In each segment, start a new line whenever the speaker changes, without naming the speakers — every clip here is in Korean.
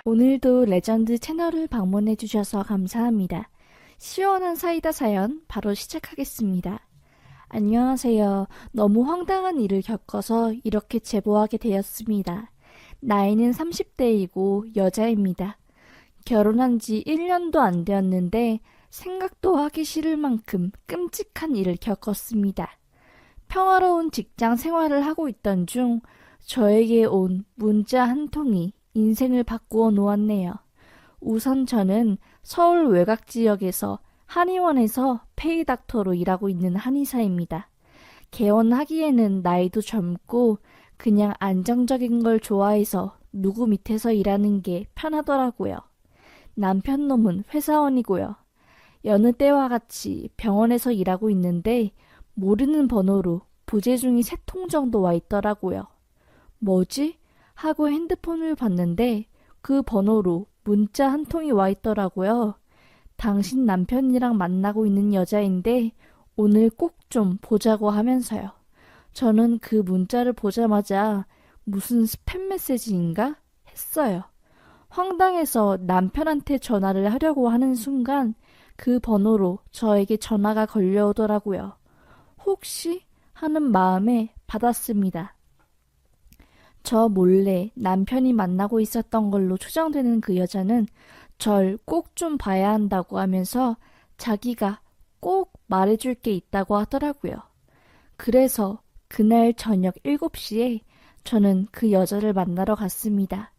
오늘도 레전드 채널을 방문해 주셔서 감사합니다. 시원한 사이다 사연 바로 시작하겠습니다. 안녕하세요. 너무 황당한 일을 겪어서 이렇게 제보하게 되었습니다. 나이는 30대이고 여자입니다. 결혼한 지 1년도 안 되었는데 생각도 하기 싫을 만큼 끔찍한 일을 겪었습니다. 평화로운 직장 생활을 하고 있던 중 저에게 온 문자 한 통이 인생을 바꾸어 놓았네요. 우선 저는 서울 외곽 지역에서 한의원에서 페이닥터로 일하고 있는 한의사입니다. 개원하기에는 나이도 젊고 그냥 안정적인 걸 좋아해서 누구 밑에서 일하는 게 편하더라고요. 남편 놈은 회사원이고요. 여느 때와 같이 병원에서 일하고 있는데 모르는 번호로 부재중이 3통 정도 와 있더라고요. 뭐지? 하고 핸드폰을 봤는데 그 번호로 문자 한 통이 와 있더라고요. 당신 남편이랑 만나고 있는 여자인데 오늘 꼭 좀 보자고 하면서요. 저는 그 문자를 보자마자 무슨 스팸 메시지인가 했어요. 황당해서 남편한테 전화를 하려고 하는 순간 그 번호로 저에게 전화가 걸려오더라고요. 혹시 하는 마음에 받았습니다. 저 몰래 남편이 만나고 있었던 걸로 추정되는 그 여자는 절 꼭 좀 봐야 한다고 하면서 자기가 꼭 말해줄 게 있다고 하더라고요. 그래서 그날 저녁 7시에 저는 그 여자를 만나러 갔습니다.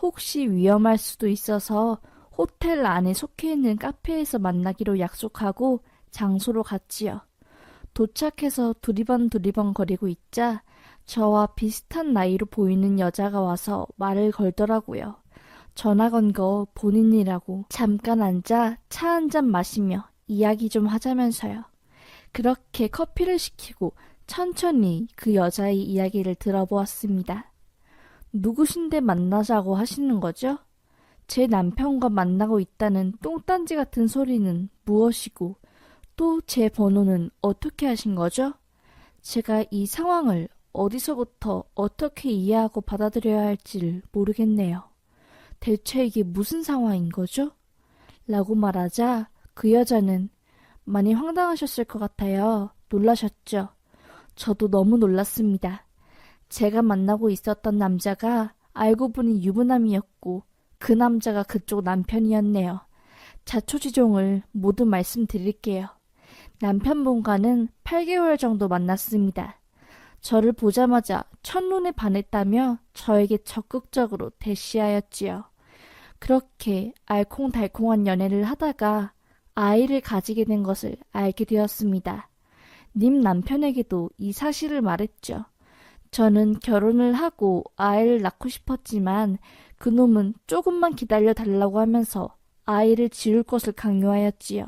혹시 위험할 수도 있어서 호텔 안에 속해 있는 카페에서 만나기로 약속하고 장소로 갔지요. 도착해서 두리번 거리고 있자 저와 비슷한 나이로 보이는 여자가 와서 말을 걸더라고요. 전화 건 거 본인이라고. 잠깐 앉아 차 한 잔 마시며 이야기 좀 하자면서요. 그렇게 커피를 시키고 천천히 그 여자의 이야기를 들어보았습니다. 누구신데 만나자고 하시는 거죠? 제 남편과 만나고 있다는 똥딴지 같은 소리는 무엇이고 또 제 번호는 어떻게 하신 거죠? 제가 이 상황을 어디서부터 어떻게 이해하고 받아들여야 할지를 모르겠네요. 대체 이게 무슨 상황인 거죠? 라고 말하자 그 여자는 많이 황당하셨을 것 같아요. 놀라셨죠? 저도 너무 놀랐습니다. 제가 만나고 있었던 남자가 알고 보니 유부남이었고 그 남자가 그쪽 남편이었네요. 자초지종을 모두 말씀드릴게요. 남편분과는 8개월 정도 만났습니다. 저를 보자마자 첫눈에 반했다며 저에게 적극적으로 대시하였지요. 그렇게 알콩달콩한 연애를 하다가 아이를 가지게 된 것을 알게 되었습니다. 님 남편에게도 이 사실을 말했죠. 저는 결혼을 하고 아이를 낳고 싶었지만 그놈은 조금만 기다려 달라고 하면서 아이를 지울 것을 강요하였지요.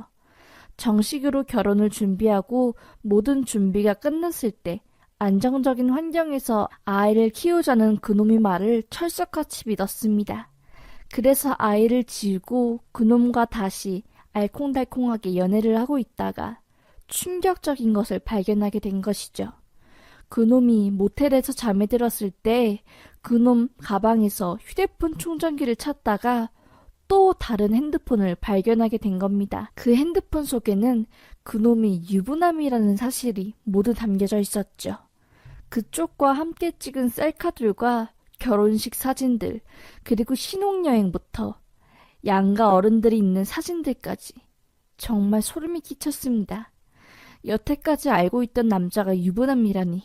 정식으로 결혼을 준비하고 모든 준비가 끝났을 때 안정적인 환경에서 아이를 키우자는 그놈의 말을 철석같이 믿었습니다. 그래서 아이를 지우고 그놈과 다시 알콩달콩하게 연애를 하고 있다가 충격적인 것을 발견하게 된 것이죠. 그놈이 모텔에서 잠에 들었을 때 그놈 가방에서 휴대폰 충전기를 찾다가 또 다른 핸드폰을 발견하게 된 겁니다. 그 핸드폰 속에는 그놈이 유부남이라는 사실이 모두 담겨져 있었죠. 그쪽과 함께 찍은 셀카들과 결혼식 사진들, 그리고 신혼여행부터 양가 어른들이 있는 사진들까지 정말 소름이 끼쳤습니다. 여태까지 알고 있던 남자가 유부남이라니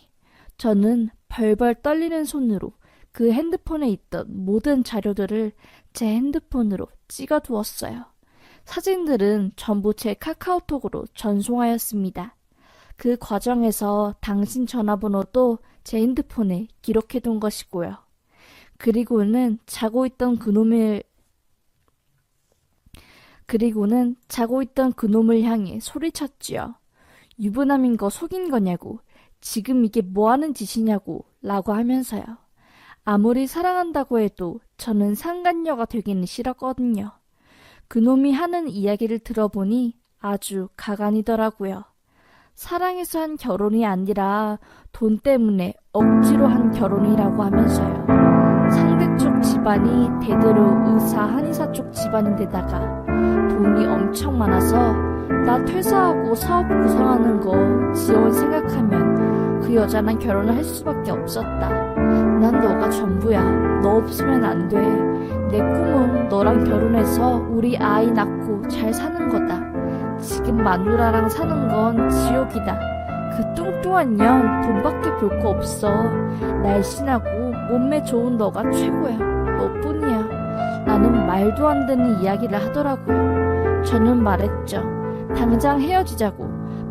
저는 벌벌 떨리는 손으로 그 핸드폰에 있던 모든 자료들을 제 핸드폰으로 찍어두었어요. 사진들은 전부 제 카카오톡으로 전송하였습니다. 그 과정에서 당신 전화번호도 제 핸드폰에 기록해둔 것이고요. 그리고는 자고 있던 그놈을 향해 소리쳤지요. 유부남인 거 속인 거냐고, 지금 이게 뭐하는 짓이냐고 라고 하면서요. 아무리 사랑한다고 해도 저는 상간녀가 되기는 싫었거든요. 그놈이 하는 이야기를 들어보니 아주 가관이더라고요. 사랑해서 한 결혼이 아니라 돈 때문에 억지로 한 결혼이라고 하면서요. 상대 쪽 집 집안이 대대로 의사 한의사 쪽 집안인데다가 돈이 엄청 많아서 나 퇴사하고 사업 구상하는 거 지원 생각하면 그 여자랑 결혼을 할 수밖에 없었다. 난 너가 전부야. 너 없으면 안 돼. 내 꿈은 너랑 결혼해서 우리 아이 낳고 잘 사는 거다. 지금 마누라랑 사는 건 지옥이다. 그 뚱뚱한 년 돈밖에 볼 거 없어. 날씬하고 몸매 좋은 너가 최고야. 너뿐이야. 나는 말도 안 되는 이야기를 하더라고요. 저는 말했죠. 당장 헤어지자고.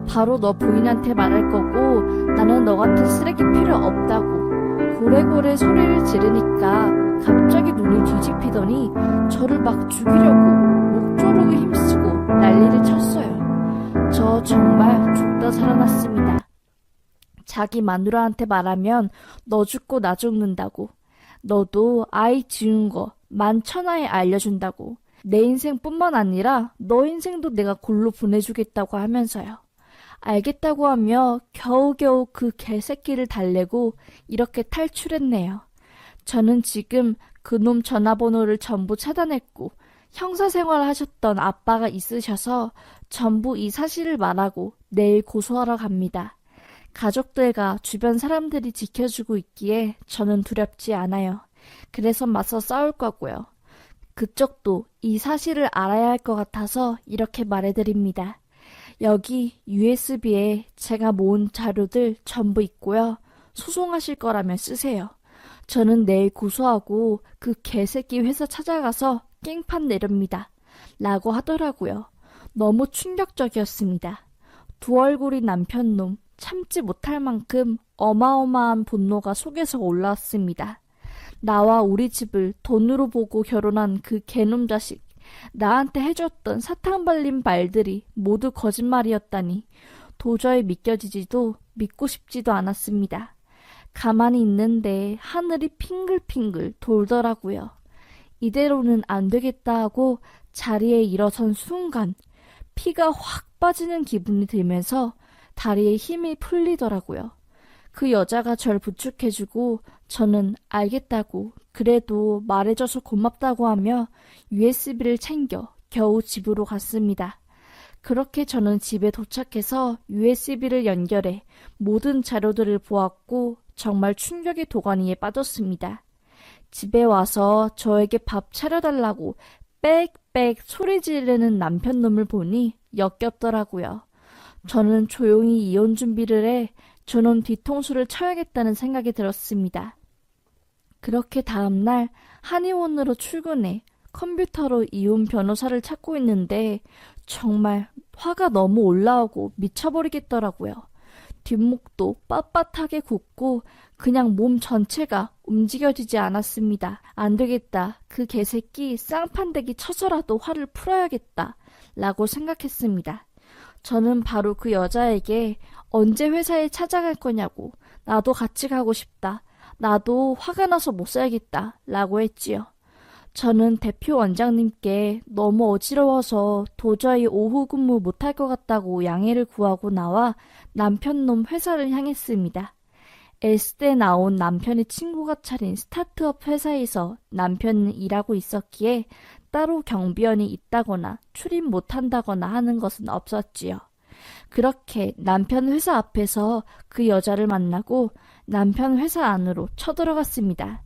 바로 너 부인한테 말할 거고 나는 너 같은 쓰레기 필요 없다고. 고래고래 소리를 지르니까 갑자기 눈이 뒤집히더니 저를 막 죽이려고 목 조르고 힘쓰고 난리를 쳤어요. 저 정말 죽다 살아났습니다. 자기 마누라한테 말하면 너 죽고 나 죽는다고. 너도 아이 지운 거 만천하에 알려준다고. 내 인생뿐만 아니라 너 인생도 내가 골로 보내주겠다고 하면서요. 알겠다고 하며 겨우겨우 그 개새끼를 달래고 이렇게 탈출했네요. 저는 지금 그놈 전화번호를 전부 차단했고 형사생활 하셨던 아빠가 있으셔서 전부 이 사실을 말하고 내일 고소하러 갑니다. 가족들과 주변 사람들이 지켜주고 있기에 저는 두렵지 않아요. 그래서 맞서 싸울 거고요. 그쪽도 이 사실을 알아야 할 것 같아서 이렇게 말해드립니다. 여기 USB에 제가 모은 자료들 전부 있고요. 소송하실 거라면 쓰세요. 저는 내일 고소하고 그 개새끼 회사 찾아가서 깽판 내렵니다. 라고 하더라고요. 너무 충격적이었습니다. 두 얼굴이 남편놈 참지 못할 만큼 어마어마한 분노가 속에서 올라왔습니다. 나와 우리 집을 돈으로 보고 결혼한 그 개놈 자식. 나한테 해줬던 사탕 발린 말들이 모두 거짓말이었다니 도저히 믿겨지지도 믿고 싶지도 않았습니다. 가만히 있는데 하늘이 핑글핑글 돌더라고요. 이대로는 안 되겠다 하고 자리에 일어선 순간 피가 확 빠지는 기분이 들면서 다리에 힘이 풀리더라고요. 그 여자가 절 부축해주고 저는 알겠다고 그래도 말해줘서 고맙다고 하며 USB를 챙겨 겨우 집으로 갔습니다. 그렇게 저는 집에 도착해서 USB를 연결해 모든 자료들을 보았고 정말 충격의 도가니에 빠졌습니다. 집에 와서 저에게 밥 차려달라고 빽빽 소리 지르는 남편놈을 보니 역겹더라고요. 저는 조용히 이혼 준비를 해 저놈 뒤통수를 쳐야겠다는 생각이 들었습니다. 그렇게 다음날 한의원으로 출근해 컴퓨터로 이혼 변호사를 찾고 있는데 정말 화가 너무 올라오고 미쳐버리겠더라고요. 뒷목도 빳빳하게 굳고 그냥 몸 전체가 움직여지지 않았습니다. 안 되겠다. 그 개새끼 쌍판대기 쳐서라도 화를 풀어야겠다. 라고 생각했습니다. 저는 바로 그 여자에게 언제 회사에 찾아갈 거냐고 나도 같이 가고 싶다. 나도 화가 나서 못 살겠다. 라고 했지요. 저는 대표 원장님께 너무 어지러워서 도저히 오후 근무 못할 것 같다고 양해를 구하고 나와 남편놈 회사를 향했습니다. S대에 나온 남편의 친구가 차린 스타트업 회사에서 남편은 일하고 있었기에 따로 경비원이 있다거나 출입 못한다거나 하는 것은 없었지요. 그렇게 남편 회사 앞에서 그 여자를 만나고 남편 회사 안으로 쳐들어갔습니다.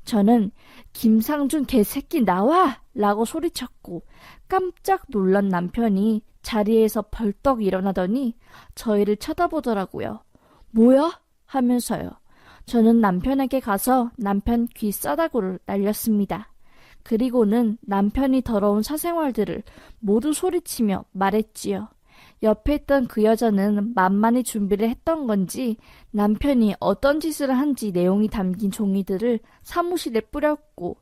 저는 김상준 개새끼 나와! 라고 소리쳤고 깜짝 놀란 남편이 자리에서 벌떡 일어나더니 저희를 쳐다보더라고요. 뭐야? 하면서요. 저는 남편에게 가서 남편 귀 싸다구를 날렸습니다. 그리고는 남편이 더러운 사생활들을 모두 소리치며 말했지요. 옆에 있던 그 여자는 만만히 준비를 했던 건지 남편이 어떤 짓을 한지 내용이 담긴 종이들을 사무실에 뿌렸고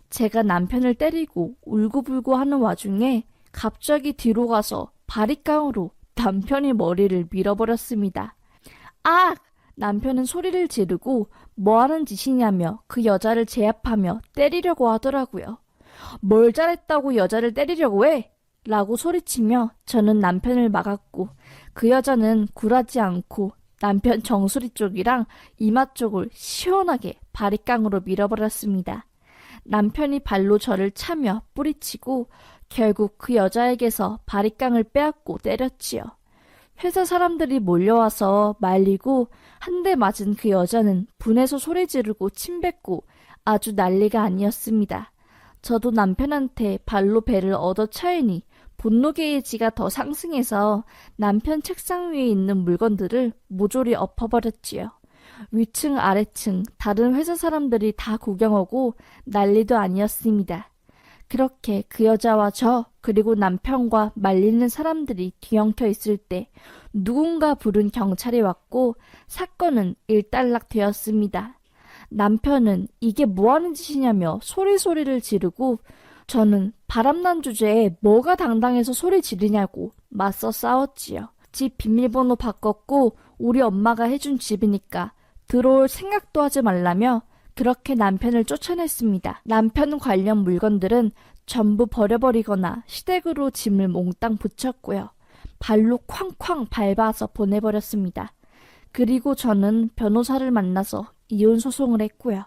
제가 남편을 때리고 울고불고 하는 와중에 갑자기 뒤로 가서 바리깡으로 남편의 머리를 밀어버렸습니다. 아! 남편은 소리를 지르고 뭐하는 짓이냐며 그 여자를 제압하며 때리려고 하더라고요. 뭘 잘했다고 여자를 때리려고 해? 라고 소리치며 저는 남편을 막았고 그 여자는 굴하지 않고 남편 정수리 쪽이랑 이마 쪽을 시원하게 바리깡으로 밀어버렸습니다. 남편이 발로 저를 차며 뿌리치고 결국 그 여자에게서 바리깡을 빼앗고 때렸지요. 회사 사람들이 몰려와서 말리고 한 대 맞은 그 여자는 분해서 소리 지르고 침 뱉고 아주 난리가 아니었습니다. 저도 남편한테 발로 배를 얻어차이니 분노 게이지가 더 상승해서 남편 책상 위에 있는 물건들을 모조리 엎어버렸지요. 위층 아래층 다른 회사 사람들이 다 구경하고 난리도 아니었습니다. 그렇게 그 여자와 저 그리고 남편과 말리는 사람들이 뒤엉켜 있을 때 누군가 부른 경찰이 왔고 사건은 일단락되었습니다. 남편은 이게 뭐하는 짓이냐며 소리소리를 지르고 저는 바람난 주제에 뭐가 당당해서 소리 지르냐고 맞서 싸웠지요. 집 비밀번호 바꿨고 우리 엄마가 해준 집이니까 들어올 생각도 하지 말라며 그렇게 남편을 쫓아냈습니다. 남편 관련 물건들은 전부 버려버리거나 시댁으로 짐을 몽땅 붙였고요. 발로 쾅쾅 밟아서 보내버렸습니다. 그리고 저는 변호사를 만나서 이혼 소송을 했고요.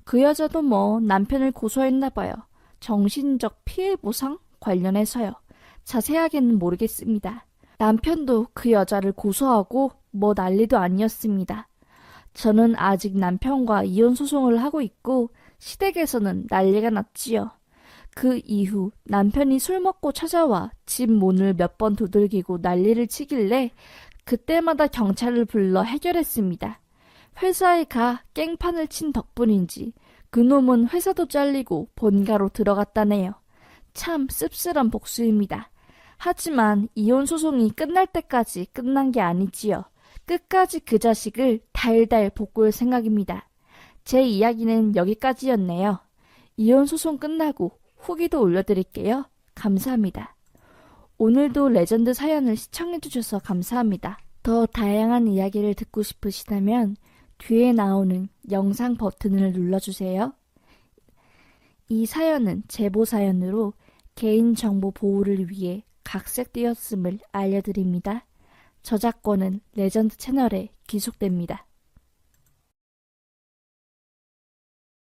그 여자도 뭐 남편을 고소했나 봐요. 정신적 피해 보상 관련해서요. 자세하게는 모르겠습니다. 남편도 그 여자를 고소하고 뭐 난리도 아니었습니다. 저는 아직 남편과 이혼 소송을 하고 있고 시댁에서는 난리가 났지요. 그 이후 남편이 술 먹고 찾아와 집 문을 몇 번 두들기고 난리를 치길래 그때마다 경찰을 불러 해결했습니다. 회사에 가 깽판을 친 덕분인지 그놈은 회사도 잘리고 본가로 들어갔다네요. 참 씁쓸한 복수입니다. 하지만 이혼 소송이 끝날 때까지 끝난 게 아니지요. 끝까지 그 자식을 달달 볶을 생각입니다. 제 이야기는 여기까지였네요. 이혼 소송 끝나고 후기도 올려드릴게요. 감사합니다. 오늘도 레전드 사연을 시청해주셔서 감사합니다. 더 다양한 이야기를 듣고 싶으시다면 뒤에 나오는 영상 버튼을 눌러주세요. 이 사연은 제보 사연으로 개인정보 보호를 위해 각색되었음을 알려드립니다. 저작권은 레전드 채널에 기속됩니다.